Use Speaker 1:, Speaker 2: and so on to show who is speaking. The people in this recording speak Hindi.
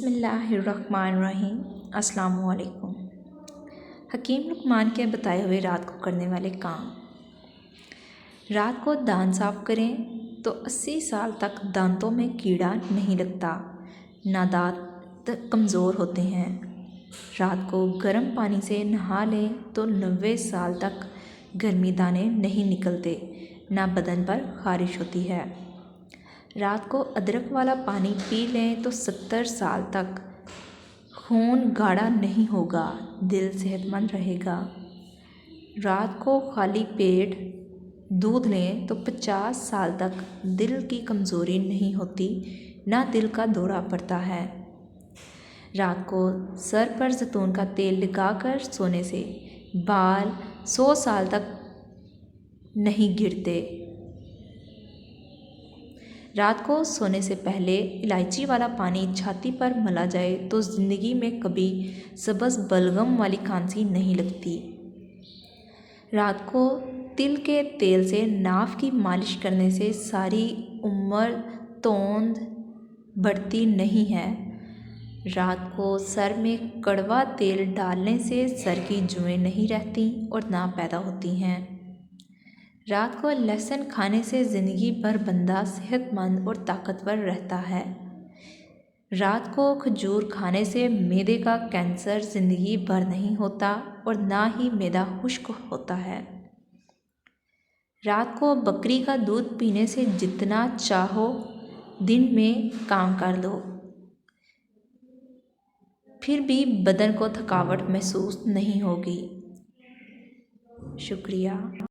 Speaker 1: बिस्मिल्लाहिर्रहमानिर्रहीम। अस्सलामु अलैकुम। हकीम लुकमान के बताए हुए रात को करने वाले काम। रात को दांत साफ़ करें तो 80 साल तक दांतों में कीड़ा नहीं लगता, ना दांत कमज़ोर होते हैं। रात को गर्म पानी से नहा लें तो 90 साल तक गर्मी दाने नहीं निकलते, ना बदन पर ख़ारिश होती है। रात को अदरक वाला पानी पी लें तो 70 साल तक खून गाढ़ा नहीं होगा, दिल सेहतमंद रहेगा। रात को खाली पेट दूध लें तो 50 साल तक दिल की कमज़ोरी नहीं होती, ना दिल का दौरा पड़ता है। रात को सर पर जैतून का तेल लगाकर सोने से बाल 100 साल तक नहीं गिरते। रात को सोने से पहले इलायची वाला पानी छाती पर मला जाए तो ज़िंदगी में कभी सब्ज़ बलगम वाली खांसी नहीं लगती। रात को तिल के तेल से नाक की मालिश करने से सारी उम्र तोंद बढ़ती नहीं है। रात को सर में कड़वा तेल डालने से सर की जुएँ नहीं रहती और ना पैदा होती हैं। रात को लहसुन खाने से ज़िंदगी भर बंदा सेहतमंद और ताकतवर रहता है। रात को खजूर खाने से मैदे का कैंसर ज़िंदगी भर नहीं होता और ना ही मैदा खुश्क होता है। रात को बकरी का दूध पीने से जितना चाहो दिन में काम कर लो, फिर भी बदन को थकावट महसूस नहीं होगी। शुक्रिया।